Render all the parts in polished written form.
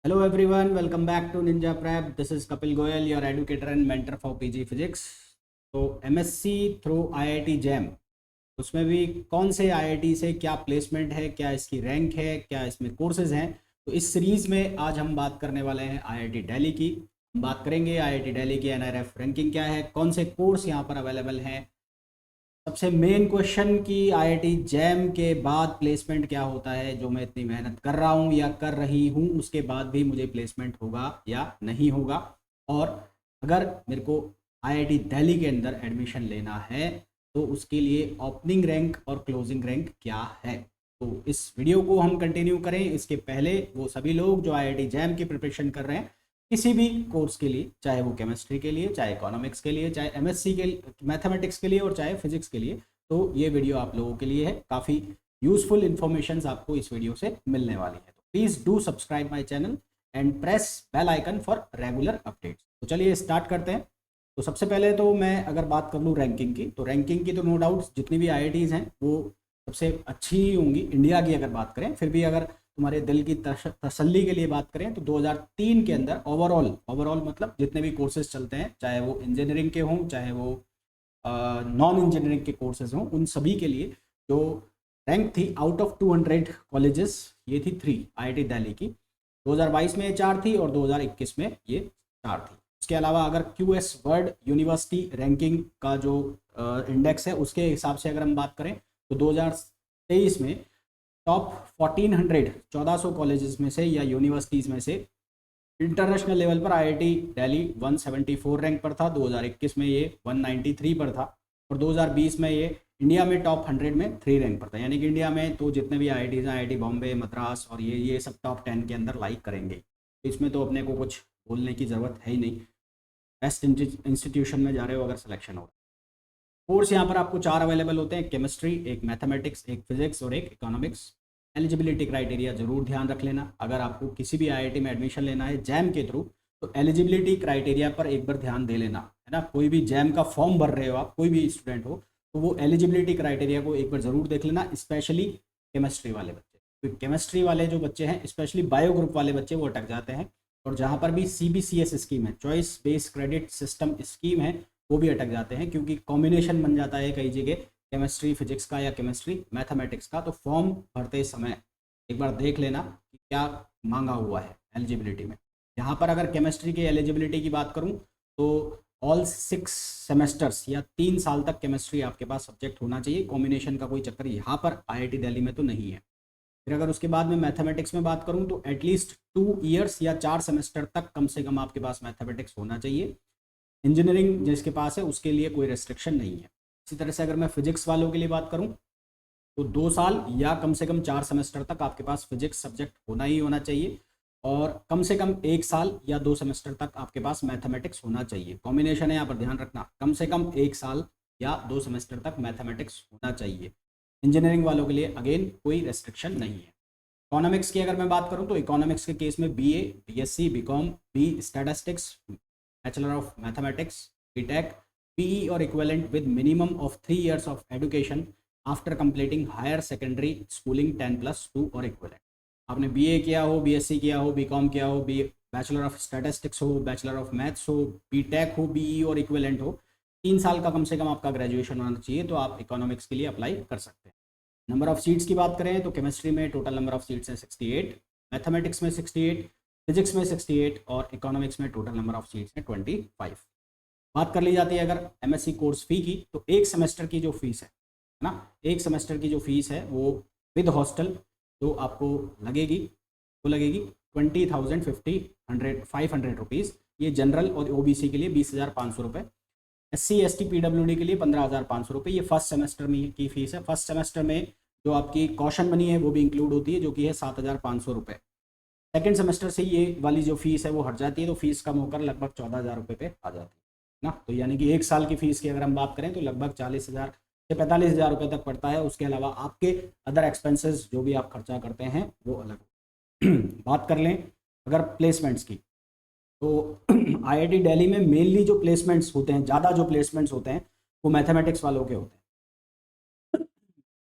Hello everyone, welcome back to Ninja Prep. This is Kapil Goyal, your educator and mentor for PG Physics. तो MSc through IIT jam, उसमें भी कौन से IIT से क्या placement है, क्या इसकी रैंक है, क्या इसमें कोर्सेज हैं। तो इस सीरीज़ में आज हम बात करने वाले हैं IIT दिल्ली की। हम बात करेंगे IIT दिल्ली की NRF रैंकिंग क्या है, कौन से कोर्स यहाँ पर अवेलेबल हैं। सबसे मेन क्वेश्चन कि IIT जैम के बाद प्लेसमेंट क्या होता है, जो मैं इतनी मेहनत कर रहा हूँ या कर रही हूँ उसके बाद भी मुझे प्लेसमेंट होगा या नहीं होगा, और अगर मेरे को IIT दिल्ली के अंदर एडमिशन लेना है तो उसके लिए ओपनिंग रैंक और क्लोजिंग रैंक क्या है। तो इस वीडियो को हम कंटिन्यू करें इसके पहले वो सभी लोग जो IIT जैम की प्रिपरेशन कर रहे हैं किसी भी कोर्स के लिए, चाहे वो केमिस्ट्री के लिए, चाहे इकोनॉमिक्स के लिए, चाहे MSc के मैथमेटिक्स के लिए और चाहे फिजिक्स के लिए, तो ये वीडियो आप लोगों के लिए है। काफ़ी यूजफुल इंफॉर्मेशन आपको इस वीडियो से मिलने वाली है। तो please do subscribe my channel and press bell icon for regular updates. तो चलिए स्टार्ट करते हैं। तो सबसे पहले तो मैं अगर बात कर लूँ रैंकिंग की, तो रैंकिंग की तो नो डाउट जितनी भी IITs हैं वो सबसे अच्छी ही होंगी इंडिया की अगर बात करें। फिर भी अगर तुम्हारे दिल की तसल्ली के लिए बात करें तो 2003 के अंदर ओवरऑल मतलब जितने भी कोर्सेज चलते हैं, चाहे वो इंजीनियरिंग के हों चाहे वो नॉन इंजीनियरिंग के कोर्सेज हों, उन सभी के लिए जो रैंक थी आउट ऑफ 200 कॉलेजेस, ये थी 3 IIT दिल्ली की। 2022 में ये 4 थी और 2021 में ये 4 थी। उसके अलावा अगर QS वर्ल्ड यूनिवर्सिटी रैंकिंग का जो इंडेक्स है उसके हिसाब से अगर हम बात करें तो 2023 में टॉप 1400 कॉलेजेस में से या यूनिवर्सिटीज़ में से इंटरनेशनल लेवल पर IIT दिल्ली 174 रैंक पर था। 2021 में ये 193 पर था और 2020 में ये इंडिया में टॉप 100 में 3 रैंक पर था। यानी कि इंडिया में तो जितने भी IITs हैं, IIT बॉम्बे, मद्रास और ये सब टॉप 10 के अंदर लाइक करेंगे। इसमें तो अपने को कुछ बोलने की ज़रूरत है ही नहीं। बेस्ट इंस्टीट्यूशन में जा रहे हो अगर सिलेक्शन हो। कोर्स यहाँ पर आपको 4 अवेलेबल होते हैं, केमिस्ट्री, एक मैथमेटिक्स, एक फिजिक्स और एक इकोनॉमिक्स। एलिजिबिलिटी क्राइटेरिया जरूर ध्यान रख लेना। अगर आपको किसी भी IIT में एडमिशन लेना है जैम के थ्रू तो एलिजिबिलिटी क्राइटेरिया पर एक बार ध्यान दे लेना, है ना। कोई भी जैम का फॉर्म भर रहे हो आप, कोई भी स्टूडेंट हो, तो वो एलिजिबिलिटी क्राइटेरिया को एक बार ज़रूर देख लेना, स्पेशली केमिस्ट्री वाले बच्चे। क्योंकि केमिस्ट्री वाले जो बच्चे हैं, स्पेशली बायो ग्रुप वाले बच्चे, वो अटक जाते हैं। और जहाँ पर भी CBCS स्कीम है, choice based credit system scheme है, वो भी अटक जाते हैं क्योंकि कॉम्बिनेशन बन जाता है कई जगह केमिस्ट्री फिजिक्स का या केमिस्ट्री मैथमेटिक्स का। तो फॉर्म भरते समय एक बार देख लेना कि क्या मांगा हुआ है एलिजिबिलिटी में। यहाँ पर अगर केमिस्ट्री की एलिजिबिलिटी की बात करूँ तो ऑल 6 सेमेस्टर्स या 3 साल तक केमिस्ट्री आपके पास सब्जेक्ट होना चाहिए। कॉम्बिनेशन का कोई चक्कर यहाँ पर IIT दिल्ली में तो नहीं है। फिर अगर उसके बाद में मैथमेटिक्स में बात करूँ तो एटलीस्ट 2 ईयर्स या 4 सेमेस्टर तक कम से कम आपके पास मैथमेटिक्स होना चाहिए। इंजीनियरिंग जिसके पास है उसके लिए कोई रेस्ट्रिक्शन नहीं है। इसी तरह से अगर मैं फिजिक्स वालों के लिए बात करूं तो 2 साल या कम से कम 4 सेमेस्टर तक आपके पास फिजिक्स सब्जेक्ट होना ही होना चाहिए, और कम से कम 1 साल या 2 सेमेस्टर तक आपके पास मैथमेटिक्स होना चाहिए। कॉम्बिनेशन है यहाँ पर, ध्यान रखना, कम से कम 1 साल या 2 सेमेस्टर तक मैथमेटिक्स होना चाहिए। इंजीनियरिंग वालों के लिए अगेन कोई रेस्ट्रिक्शन नहीं है। इकोनॉमिक्स की अगर मैं बात करूँ तो इकोनॉमिक्स के केस में BA, BSc, BCom, B statistics, bachelor of mathematics, BTech, PE और equivalent with minimum of 3 years of education after completing higher secondary schooling 10+2 और इक्विवेलेंट। आपने BA किया हो, BSc किया हो, BCom किया हो, बैचलर ऑफ स्टैटिस्टिक्स हो, बैचलर ऑफ मैथ्स हो, BTech हो, BE और इक्विवेलेंट हो, 3 साल का कम से कम आपका ग्रेजुएशन होना चाहिए, तो आप इकोनॉमिक्स के लिए अप्लाई कर सकते हैं। नंबर ऑफ सीट्स की बात करें तो केमिस्ट्री में टोटल नंबर ऑफ सीट्स हैं 68, मैथमेटिक्स में 68, फिजिक्स में 68 और इकोनॉमिक्स में टोटल नंबर ऑफ सीट्स हैं 25। बात कर ली जाती है अगर MSc कोर्स फी की, तो एक सेमेस्टर की जो फीस है ना, एक सेमेस्टर की जो फीस है वो विद हॉस्टल जो आपको लगेगी वो लगेगी 20,500 रुपीज़। ये जनरल और OBC के लिए 20,500 रुपये, SC ST PWD के लिए 15,500 रुपये। ये फर्स्ट सेमेस्टर में की फीस है। फर्स्ट सेमेस्टर में जो आपकी कॉशन मनी है वो भी इंक्लूड होती है, जो कि है 7,500 रुपये। सेकेंड सेमेस्टर से ये वाली जो फीस है वो हट जाती है, तो फीस कम होकर लगभग 14,000 रुपये पे आ जाती है ना। तो यानी कि 1 साल की फीस की अगर हम बात करें तो लगभग 40,000 से 45,000 रुपये तक पड़ता है। उसके अलावा आपके अदर एक्सपेंसेस जो भी आप खर्चा करते हैं वो अलग। बात कर लें अगर प्लेसमेंट्स की, तो IIT दिल्ली में मेनली जो प्लेसमेंट्स होते हैं, ज़्यादा जो प्लेसमेंट्स होते हैं वो मैथमेटिक्स वालों के होते हैं।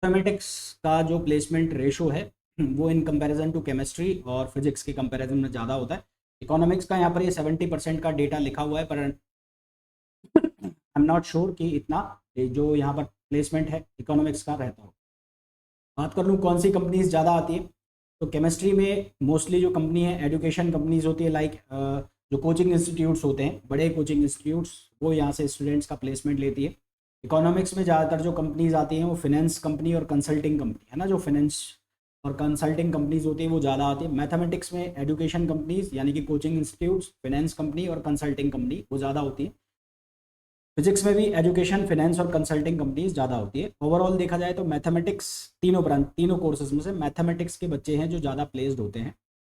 मैथमेटिक्स का जो प्लेसमेंट रेशो है वो इन कंपैरिजन टू केमिस्ट्री और फिजिक्स के कंपैरिजन में ज़्यादा होता है। इकोनॉमिक्स का यहाँ पर ये 70% का डेटा लिखा हुआ है, पर आई एम नॉट श्योर कि इतना जो यहाँ पर प्लेसमेंट है इकोनॉमिक्स का रहता हो। बात कर लूँ कौन सी कंपनीज ज़्यादा आती है, तो केमिस्ट्री में मोस्टली जो कंपनी है एजुकेशन कंपनीज होती है, लाइक जो कोचिंग इंस्टीट्यूट्स होते हैं, बड़े कोचिंग इंस्टीट्यूट्स, वो यहाँ से स्टूडेंट्स का प्लेसमेंट लेती है। इकोनॉमिक्स में ज़्यादातर जो कंपनीज आती हैं वो फिनेंस कंपनी और कंसल्टिंग कंपनी है ना, जो फिनेंस और कंसल्टिंग कंपनीज होती है वो ज़्यादा आती है। मैथमेटिक्स में एजुकेशन कंपनीज यानी कि कोचिंग इंस्टीट्यूट्स, फिनेंस कंपनी और कंसल्टिंग कंपनी वो ज़्यादा होती है। फिजिक्स में भी एजुकेशन, फिनेंस और कंसल्टिंग कंपनीज ज़्यादा होती है। ओवरऑल देखा जाए तो मैथमेटिक्स तीनों कोर्सेज में से मैथमेटिक्स के बच्चे हैं जो ज़्यादा प्लेस्ड होते हैं।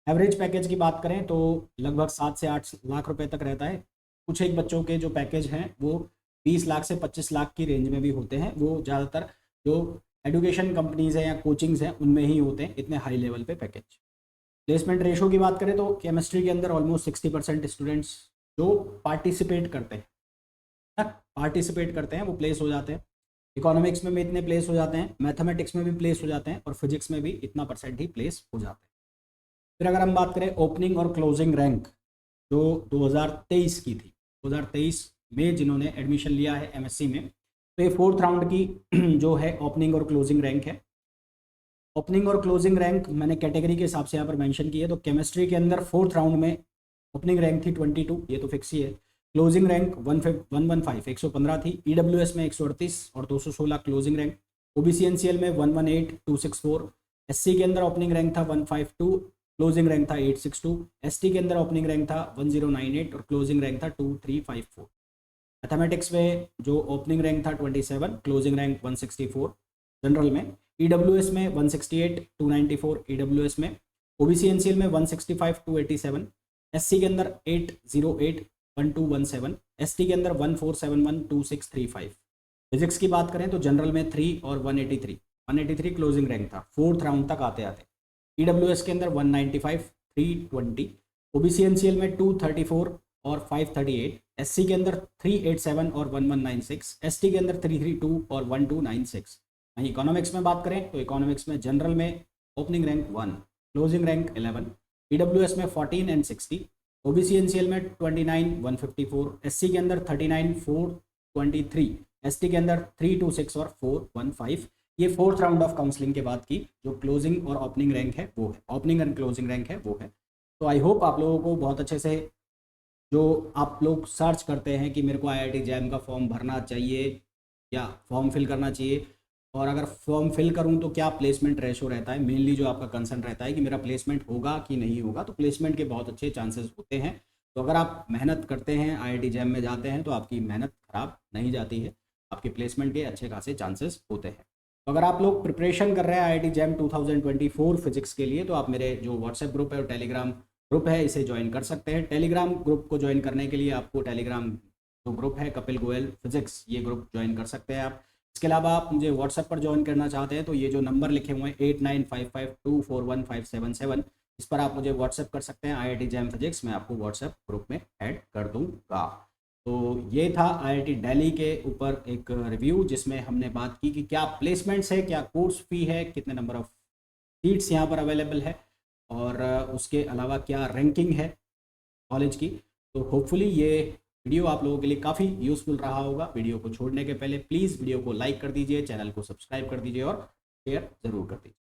एवरेज पैकेज की बात करें तो लगभग 7 से 8 लाख रुपए तक रहता है। कुछ एक बच्चों के जो पैकेज हैं वो 20 लाख से 25 लाख की रेंज में भी होते हैं। वो ज़्यादातर जो एजुकेशन कंपनीज हैं या कोचिंग्स हैं उनमें ही होते हैं इतने हाई लेवल पे पैकेज। प्लेसमेंट रेशो की बात करें तो केमिस्ट्री के अंदर ऑलमोस्ट 60% स्टूडेंट्स जो पार्टिसिपेट करते हैं वो प्लेस हो जाते हैं। इकोनॉमिक्स में भी इतने प्लेस हो जाते हैं, मैथमेटिक्स में भी प्लेस हो जाते हैं और फिजिक्स में भी इतना परसेंट ही प्लेस हो जाते हैं। फिर अगर हम बात करें ओपनिंग और क्लोजिंग रैंक जो 2023 की थी, 2023 में जिन्होंने एडमिशन लिया है एमएससी में, तो ये 4th राउंड की जो है ओपनिंग और क्लोजिंग रैंक है। ओपनिंग और क्लोजिंग रैंक मैंने कैटेगरी के हिसाब से यहाँ पर मेंशन की है। तो केमिस्ट्री के अंदर 4th राउंड में ओपनिंग रैंक थी 22, ये तो फिक्स ही है। क्लोजिंग रैंक 115 थी। ईडब्ल्यूएस में 138 और 216 क्लोजिंग रैंक। ओबीसी एनसीएल में 118, 264। एससी के अंदर ओपनिंग रैंक था 152, क्लोजिंग रैंक था 862। एसटी के अंदर ओपनिंग रैंक था 1098 और क्लोजिंग रैंक था 2354। मैथमेटिक्स में जो ओपनिंग रैंक था 27, क्लोजिंग रैंक 164 जनरल में। ईडब्ल्यूएस में 168, 294 ईडब्ल्यूएस में। ओबीसी एनसीएल में 165, 287। एससी के अंदर 808, 1217। एसटी के अंदर 1471, 2635। फिजिक्स की बात करें तो जनरल में 3 और 183 क्लोजिंग रैंक था 4th राउंड तक आते आते। ईडब्ल्यूएस के अंदर 195, 320। ओबीसी एनसीएल में 234 और 538। एससी के अंदर 387 और 1196। एसटी के अंदर 332 और 1296। वहीं इकोनॉमिक्स में बात करें तो इकोनॉमिक्स में जनरल में opening rank 1, closing rank 11। EWS में 14 एंड 60। ओबीसी एनसीएल में 29, 154। एससी के अंदर 39, 423। एसटी के अंदर 326 और 415। ये 4th राउंड ऑफ काउंसलिंग के बाद की जो क्लोजिंग और ओपनिंग रैंक है वो है, ओपनिंग एंड क्लोजिंग रैंक है वो है। तो आई होप आप लोगों को बहुत अच्छे से, जो आप लोग सर्च करते हैं कि मेरे को आईआईटी जैम का फॉर्म भरना चाहिए या फॉर्म फिल करना चाहिए, और अगर फॉर्म फिल करूं तो क्या प्लेसमेंट रेशो रहता है, मेनली जो आपका कंसर्न रहता है कि मेरा प्लेसमेंट होगा कि नहीं होगा, तो प्लेसमेंट के बहुत अच्छे चांसेस होते हैं। तो अगर आप मेहनत करते हैं, आईआईटी जैम में जाते हैं, तो आपकी मेहनत खराब नहीं जाती है, आपके प्लेसमेंट के अच्छे खासे चांसेस होते हैं। तो अगर आप लोग प्रिपरेशन कर रहे हैं आईआईटी जैम 2024 फिजिक्स के लिए, तो आप मेरे जो व्हाट्सएप ग्रुप है और टेलीग्राम ग्रुप है इसे ज्वाइन कर सकते हैं। टेलीग्राम ग्रुप को ज्वाइन करने के लिए आपको टेलीग्राम जो ग्रुप है कपिल गोयल फिजिक्स, ये ग्रुप ज्वाइन कर सकते हैं आप। इसके अलावा आप मुझे व्हाट्सएप पर ज्वाइन करना चाहते हैं तो ये जो नंबर लिखे हुए हैं 8955241577, इस पर आप मुझे व्हाट्सएप कर सकते हैं। आईआईटी जैम फिजिक्स मैं आपको व्हाट्सएप ग्रुप में ऐड कर दूंगा। तो ये था आईआईटी दिल्ली के ऊपर एक रिव्यू जिसमें हमने बात की कि क्या प्लेसमेंट्स है, क्या कोर्स फी है, कितने नंबर ऑफ सीट्स यहाँ पर अवेलेबल है, और उसके अलावा क्या रैंकिंग है कॉलेज की। तो होपफुली ये वीडियो आप लोगों के लिए काफ़ी यूज़फुल रहा होगा। वीडियो को छोड़ने के पहले प्लीज़ वीडियो को लाइक कर दीजिए, चैनल को सब्सक्राइब कर दीजिए और शेयर ज़रूर कर दीजिए।